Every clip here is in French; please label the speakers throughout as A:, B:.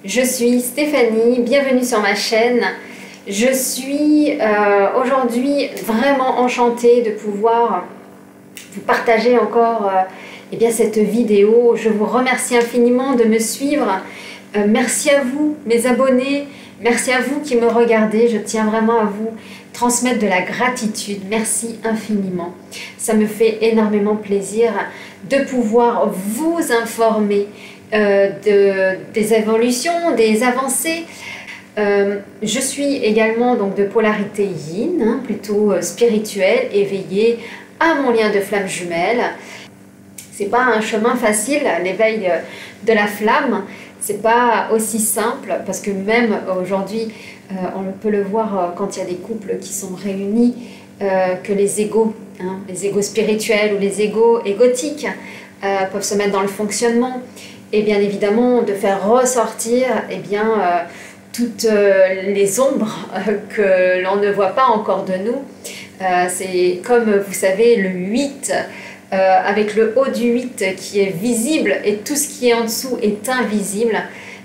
A: Je suis Stéphanie, bienvenue sur ma chaîne. Je suis aujourd'hui vraiment enchantée de pouvoir vous partager encore cette vidéo. Je vous remercie infiniment de me suivre. Merci à vous, mes abonnés. Merci à vous qui me regardez. Je tiens vraiment à vous transmettre de la gratitude. Merci infiniment. Ça me fait énormément plaisir de pouvoir vous informer des évolutions, des avancées. Je suis également donc de polarité yin, plutôt spirituelle, éveillée à mon lien de flamme jumelle. C'est pas un chemin facile, l'éveil de la flamme. C'est pas aussi simple parce que même aujourd'hui, on peut le voir quand il y a des couples qui sont réunis, que les égos spirituels ou les égos égotiques peuvent se mettre dans le fonctionnement. Et bien évidemment, de faire ressortir toutes les ombres que l'on ne voit pas encore de nous. C'est comme vous savez le 8, avec le haut du 8 qui est visible et tout ce qui est en dessous est invisible.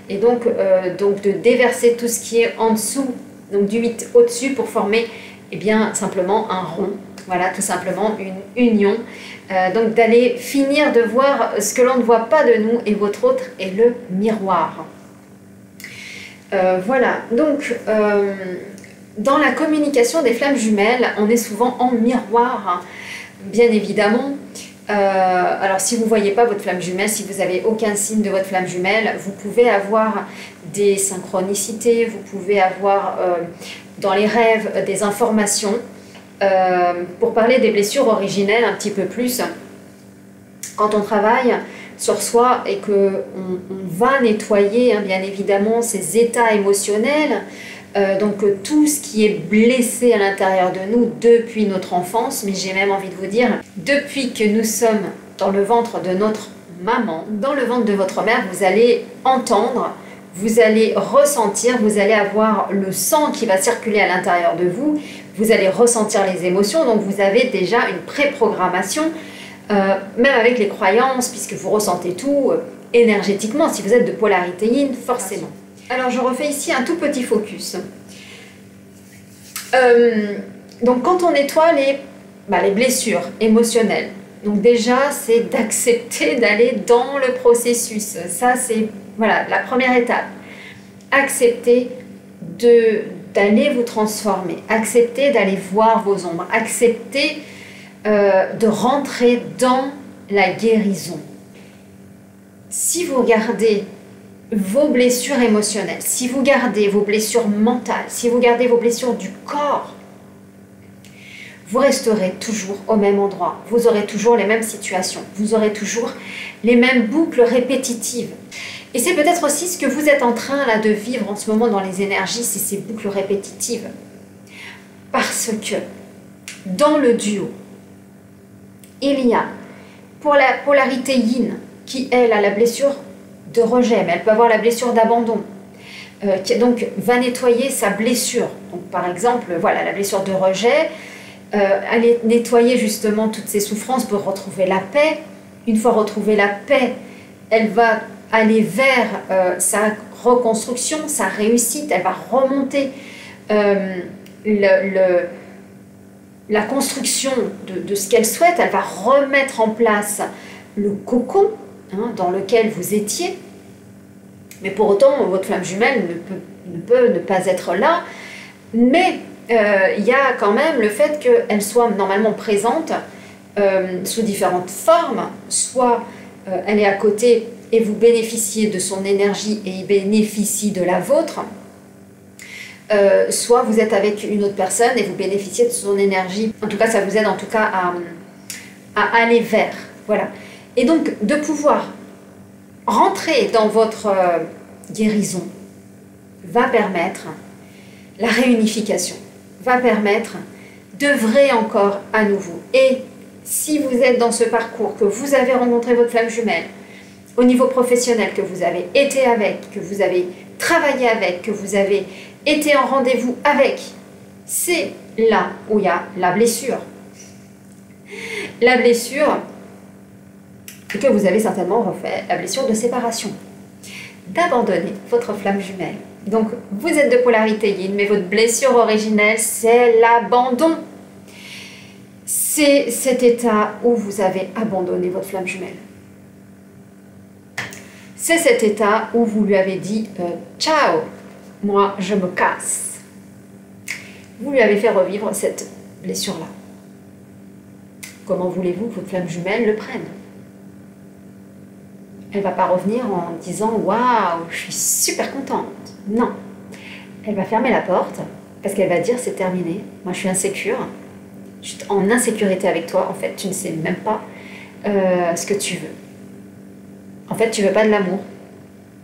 A: Et donc de déverser tout ce qui est en dessous, donc du 8 au-dessus pour former simplement un rond. Voilà, tout simplement une union. Donc d'aller finir de voir ce que l'on ne voit pas de nous, et votre autre est le miroir. Voilà, donc dans la communication des flammes jumelles, on est souvent en miroir, bien évidemment. Alors si vous ne voyez pas votre flamme jumelle, si vous n'avez aucun signe de votre flamme jumelle, vous pouvez avoir des synchronicités, vous pouvez avoir dans les rêves des informations. Pour parler des blessures originelles un petit peu plus, quand on travaille sur soi et qu'on va nettoyer bien évidemment ces états émotionnels, donc tout ce qui est blessé à l'intérieur de nous depuis notre enfance, mais j'ai même envie de vous dire, depuis que nous sommes dans le ventre de notre maman, dans le ventre de votre mère, vous allez entendre, vous allez ressentir, vous allez avoir le sang qui va circuler à l'intérieur de vous, vous allez ressentir les émotions, donc vous avez déjà une pré-programmation, même avec les croyances, puisque vous ressentez tout énergétiquement, si vous êtes de polarité yin, forcément. Alors je refais ici un tout petit focus. Donc quand on nettoie les blessures émotionnelles, donc déjà c'est d'accepter d'aller dans le processus. Ça c'est voilà, la première étape. Accepter d'aller vous transformer, accepter d'aller voir vos ombres, accepter de rentrer dans la guérison. Si vous gardez vos blessures émotionnelles, si vous gardez vos blessures mentales, si vous gardez vos blessures du corps, vous resterez toujours au même endroit, vous aurez toujours les mêmes situations, vous aurez toujours les mêmes boucles répétitives. Et c'est peut-être aussi ce que vous êtes en train là, de vivre en ce moment dans les énergies, c'est ces boucles répétitives. Parce que dans le duo, il y a, pour la polarité yin, qui elle a la blessure de rejet, mais elle peut avoir la blessure d'abandon, qui donc va nettoyer sa blessure. Donc par exemple, voilà, la blessure de rejet, aller nettoyer justement toutes ces souffrances pour retrouver la paix. Une fois retrouvée la paix, elle va aller vers sa reconstruction, sa réussite, elle va remonter la construction de ce qu'elle souhaite, elle va remettre en place le cocon dans lequel vous étiez, mais pour autant votre flamme jumelle ne peut ne pas être là, mais il y a quand même le fait qu'elle soit normalement présente sous différentes formes, soit elle est à côté et vous bénéficiez de son énergie et il bénéficie de la vôtre, soit vous êtes avec une autre personne et vous bénéficiez de son énergie. En tout cas, ça vous aide en tout cas à aller vers. Voilà. Et donc, de pouvoir rentrer dans votre guérison va permettre la réunification, va permettre d'œuvrer encore à nouveau. Et si vous êtes dans ce parcours, que vous avez rencontré votre flamme jumelle, au niveau professionnel, que vous avez été avec, que vous avez travaillé avec, que vous avez été en rendez-vous avec, c'est là où il y a la blessure. La blessure que vous avez certainement refait, la blessure de séparation. d'abandonner votre flamme jumelle. Donc, vous êtes de polarité yin, mais votre blessure originelle, c'est l'abandon. C'est cet état où vous avez abandonné votre flamme jumelle. C'est cet état où vous lui avez dit ciao, moi je me casse. Vous lui avez fait revivre cette blessure-là. Comment voulez-vous que votre flamme jumelle le prenne? Elle ne va pas revenir en disant « Waouh, je suis super contente ». Non. Elle va fermer la porte parce qu'elle va dire « C'est terminé, moi je suis insécure, je suis en insécurité avec toi, en fait tu ne sais même pas ce que tu veux. En fait tu veux pas de l'amour,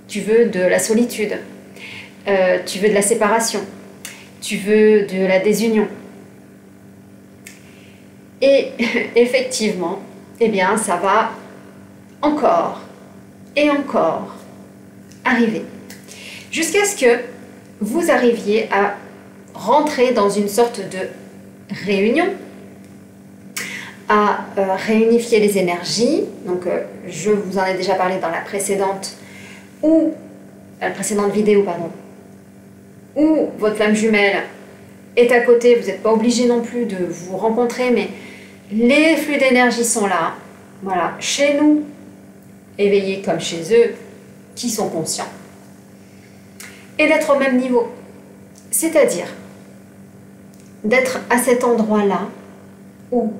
A: tu veux de la solitude, tu veux de la séparation, tu veux de la désunion. » Et effectivement, eh bien ça va encore et encore arriver. Jusqu'à ce que vous arriviez à rentrer dans une sorte de réunion, à réunifier les énergies. Donc je vous en ai déjà parlé dans la précédente vidéo, pardon, où votre flamme jumelle est à côté. Vous n'êtes pas obligé non plus de vous rencontrer, mais les flux d'énergie sont là. Voilà, chez nous, éveillés comme chez eux, qui sont conscients. Et d'être au même niveau. C'est-à-dire d'être à cet endroit-là où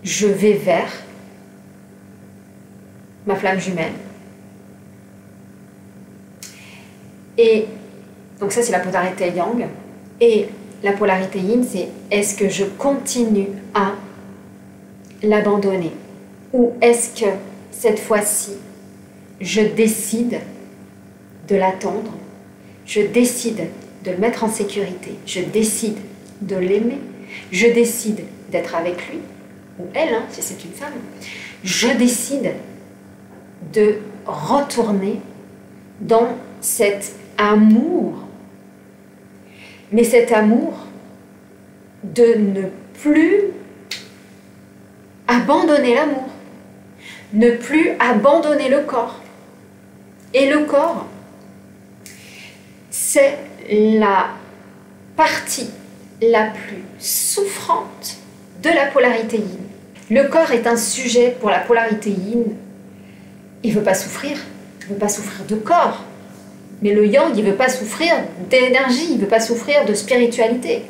A: je vais vers ma flamme jumelle. Et donc ça c'est la polarité yang. Et la polarité yin, c'est est-ce que je continue à l'abandonner? Ou est-ce que cette fois-ci, je décide de l'attendre, je décide de le mettre en sécurité, je décide de l'aimer, je décide d'être avec lui, ou elle, hein, si c'est une femme, je décide de retourner dans cet amour, mais cet amour de ne plus abandonner l'amour, ne plus abandonner le corps. Et le corps, c'est la partie la plus souffrante de la polarité yin. Le corps est un sujet pour la polarité yin. Il ne veut pas souffrir. Il ne veut pas souffrir de corps. Mais le yang, il ne veut pas souffrir d'énergie. Il ne veut pas souffrir de spiritualité.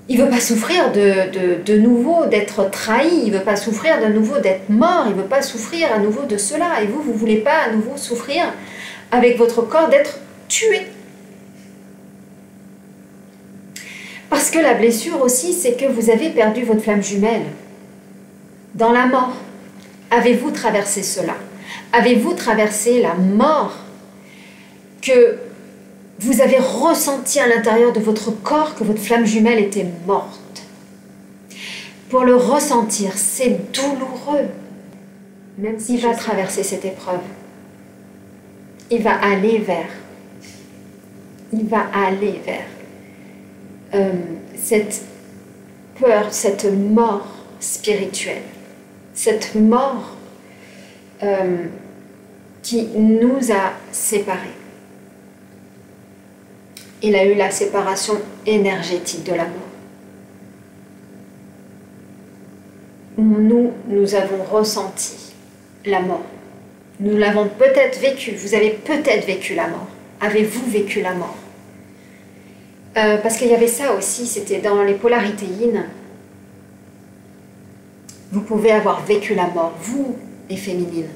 A: Il ne veut pas souffrir de nouveau d'être trahi. Il ne veut pas souffrir de nouveau d'être mort. Il ne veut pas souffrir à nouveau de cela. Et vous, vous ne voulez pas à nouveau souffrir avec votre corps d'être tué. Parce que la blessure aussi, c'est que vous avez perdu votre flamme jumelle. Dans la mort, avez-vous traversé cela? Avez-vous traversé la mort que vous avez ressenti à l'intérieur de votre corps que votre flamme jumelle était morte? Pour le ressentir, c'est douloureux. Même s'il va traverser cette épreuve, il va aller vers cette peur, cette mort spirituelle, cette mort qui nous a séparés. Il a eu la séparation énergétique de la mort. Nous avons ressenti la mort. Nous l'avons peut-être vécu. Vous avez peut-être vécu la mort. Avez-vous vécu la mort? Parce qu'il y avait ça aussi, c'était dans les polarités yin. Vous pouvez avoir vécu la mort, vous, les féminines,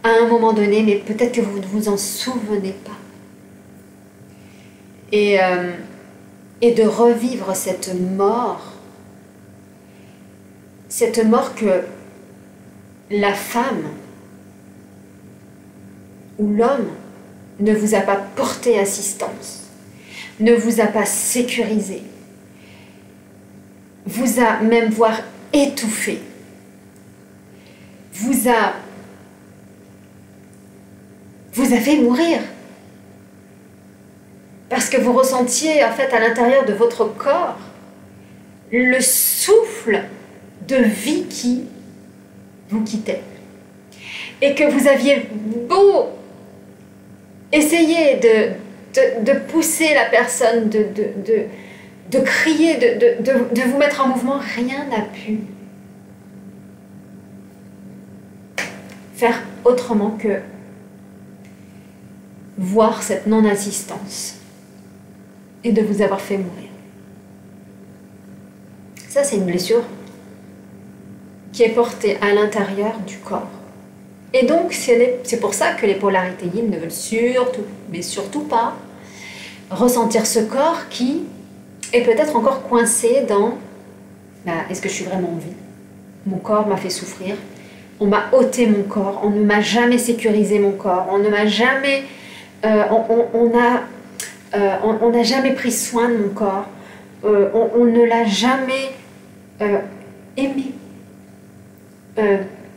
A: à un moment donné, mais peut-être que vous ne vous en souvenez pas. Et de revivre cette mort que la femme ou l'homme ne vous a pas porté assistance, ne vous a pas sécurisé, vous a même voire étouffé, vous a fait mourir. Parce que vous ressentiez en fait à l'intérieur de votre corps le souffle de vie qui vous quittait. et que vous aviez beau essayer de pousser la personne, de crier, de vous mettre en mouvement, rien n'a pu faire autrement que voir cette non-assistance et de vous avoir fait mourir. Ça, c'est une blessure qui est portée à l'intérieur du corps. Et donc, c'est pour ça que les polarités yin ne veulent surtout, mais surtout pas, ressentir ce corps qui est peut-être encore coincé dans est-ce que je suis vraiment en vie? Mon corps m'a fait souffrir. On m'a ôté mon corps. On ne m'a jamais sécurisé mon corps. On ne m'a jamais... on n'a jamais pris soin de mon corps. On ne l'a jamais aimé,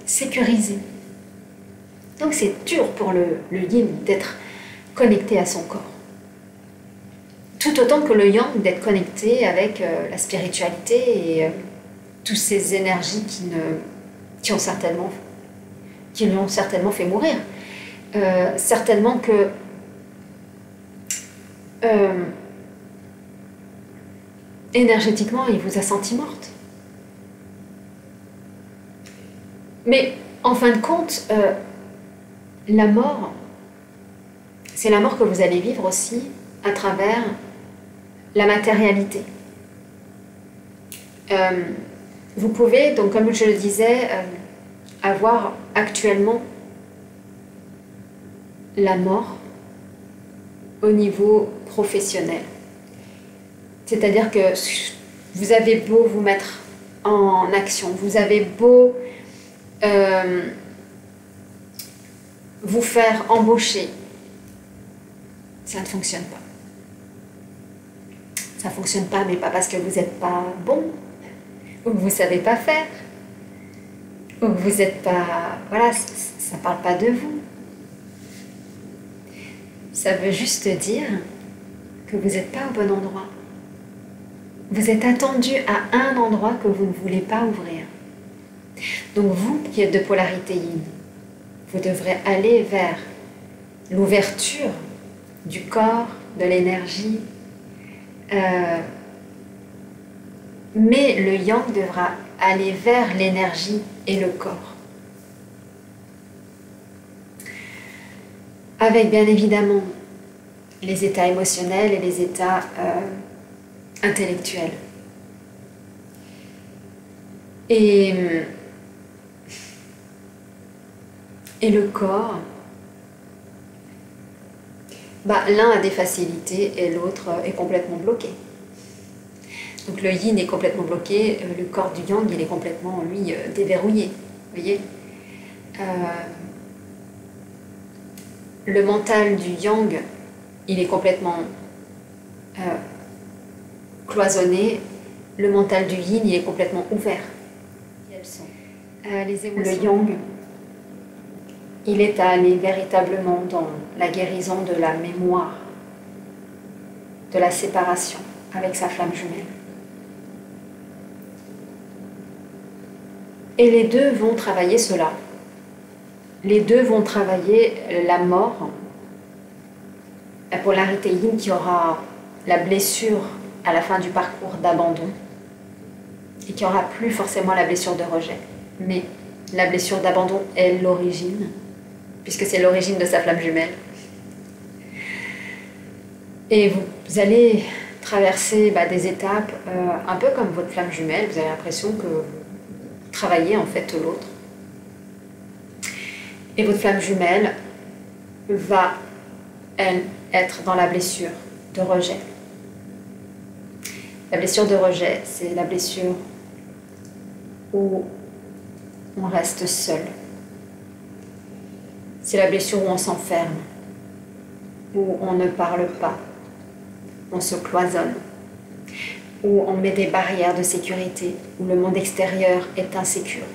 A: sécurisé. Donc c'est dur pour le yin d'être connecté à son corps. Tout autant que le yang d'être connecté avec la spiritualité et toutes ces énergies qui l'ont certainement fait mourir. Certainement que énergétiquement, il vous a senti morte. Mais en fin de compte, la mort, c'est la mort que vous allez vivre aussi à travers la matérialité. Vous pouvez, donc comme je le disais, avoir actuellement la mort au niveau professionnel. C'est-à-dire que vous avez beau vous mettre en action, vous avez beau vous faire embaucher, ça ne fonctionne pas. Ça ne fonctionne pas, mais pas parce que vous n'êtes pas bon, ou que vous ne savez pas faire, ou que vous n'êtes pas... Voilà, ça ne parle pas de vous. Ça veut juste dire que vous n'êtes pas au bon endroit. Vous êtes attendu à un endroit que vous ne voulez pas ouvrir. Donc vous, qui êtes de polarité yin, vous devrez aller vers l'ouverture du corps, de l'énergie. Mais le yang devra aller vers l'énergie et le corps. Avec bien évidemment les états émotionnels et les états intellectuels. Et le corps, l'un a des facilités et l'autre est complètement bloqué. Donc le yin est complètement bloqué, le corps du yang, il est complètement, lui, déverrouillé. Vous voyez, le mental du yang, il est complètement cloisonné. Le mental du yin, il est complètement ouvert. Quelles sont les émotions? Le yang, il est allé véritablement dans la guérison de la mémoire, de la séparation avec sa flamme jumelle. Et les deux vont travailler cela. Les deux vont travailler la mort, la polarité yin qui aura la blessure à la fin du parcours d'abandon et qui aura plus forcément la blessure de rejet. Mais la blessure d'abandon est l'origine, puisque c'est l'origine de sa flamme jumelle. Et vous allez traverser des étapes un peu comme votre flamme jumelle. Vous avez l'impression que vous travaillez en fait l'autre. Et votre flamme jumelle va, elle, être dans la blessure de rejet. La blessure de rejet, c'est la blessure où on reste seul. C'est la blessure où on s'enferme, où on ne parle pas, on se cloisonne, où on met des barrières de sécurité, où le monde extérieur est insécure.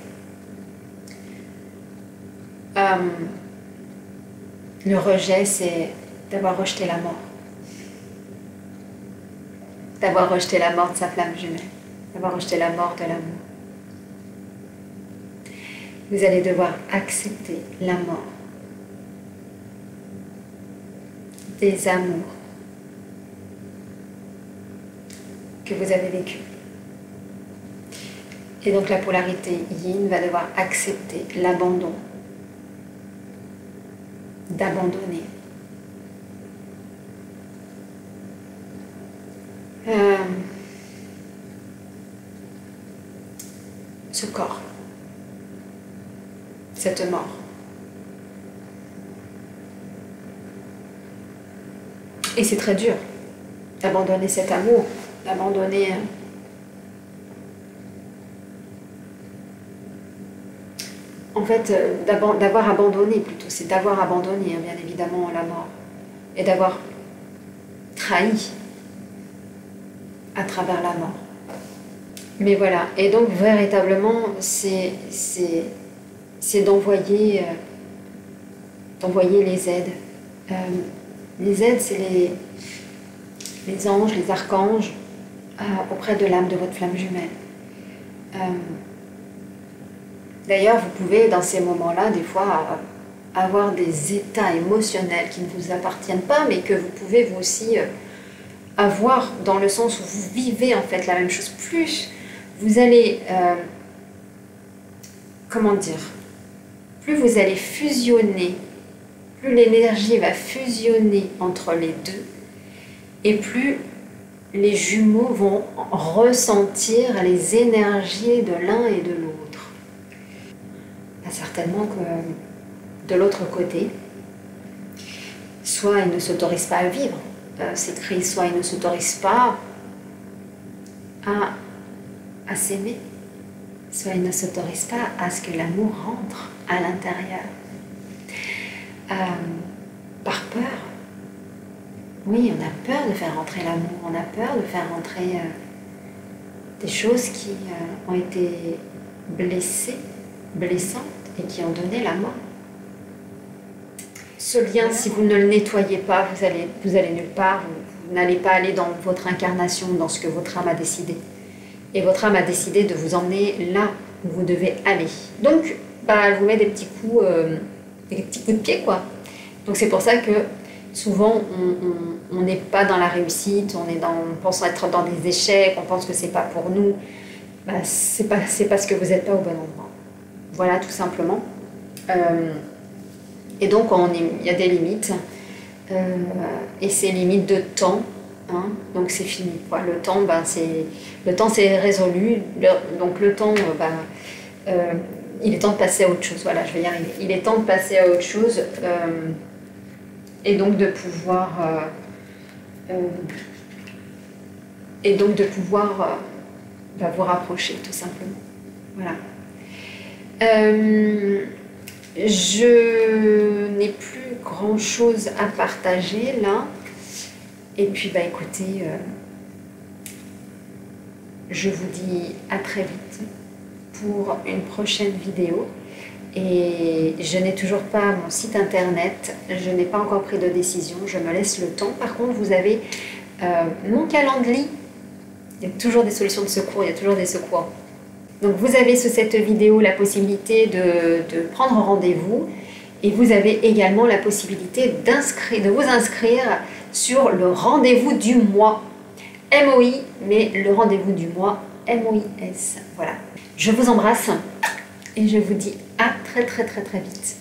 A: Le rejet, c'est d'avoir rejeté la mort. D'avoir rejeté la mort de sa flamme jumelle. D'avoir rejeté la mort de l'amour. Vous allez devoir accepter la mort des amours que vous avez vécus. Et donc la polarité yin va devoir accepter l'abandon, d'abandonner. Ce corps, cette mort. Et c'est très dur d'abandonner cet amour, d'abandonner en fait, d'avoir abandonné plutôt, c'est d'avoir abandonné, hein, bien évidemment, la mort, et d'avoir trahi à travers la mort. Mais voilà, et donc véritablement, c'est d'envoyer les aides. Les aides, c'est les anges, les archanges, auprès de l'âme de votre flamme jumelle. D'ailleurs, vous pouvez, dans ces moments-là, des fois, avoir des états émotionnels qui ne vous appartiennent pas, mais que vous pouvez vous aussi avoir, dans le sens où vous vivez en fait la même chose. Plus vous allez, comment dire, plus vous allez fusionner, plus l'énergie va fusionner entre les deux, et plus les jumeaux vont ressentir les énergies de l'un et de l'autre. Certainement que de l'autre côté, soit ils ne s'autorisent pas à vivre cette crise, soit ils ne s'autorisent pas à s'aimer, soit ils ne s'autorisent pas à ce que l'amour rentre à l'intérieur. Par peur. Oui, on a peur de faire rentrer l'amour, on a peur de faire rentrer des choses qui ont été blessantes et qui ont donné la mort. Ce lien, si vous ne le nettoyez pas, vous allez nulle part, vous n'allez pas aller dans votre incarnation, dans ce que votre âme a décidé. Et votre âme a décidé de vous emmener là où vous devez aller. Donc, elle vous met des petits coups de pied, quoi. Donc c'est pour ça que souvent, on n'est pas dans la réussite, on pense être dans des échecs, on pense que c'est pas pour nous. C'est parce que vous n'êtes pas au bon endroit. Voilà, tout simplement. Et donc, il y a des limites. Et ces limites de temps, hein, donc c'est fini, quoi. Le temps, c'est résolu. Donc le temps, il est temps de passer à autre chose. Voilà, je vais y arriver. Il est temps de passer à autre chose. Et donc de pouvoir vous rapprocher, tout simplement. Voilà. Je n'ai plus grand chose à partager là. Et puis écoutez, je vous dis à très vite pour une prochaine vidéo. Et je n'ai toujours pas mon site internet, je n'ai pas encore pris de décision, je me laisse le temps. Par contre, vous avez mon calendrier. Il y a toujours des solutions de secours, il y a toujours des secours. Donc vous avez sous cette vidéo la possibilité de prendre rendez-vous et vous avez également la possibilité de vous inscrire sur le rendez-vous du mois. MOI, mais le rendez-vous du mois MOIS. Voilà. Je vous embrasse et je vous dis à très vite.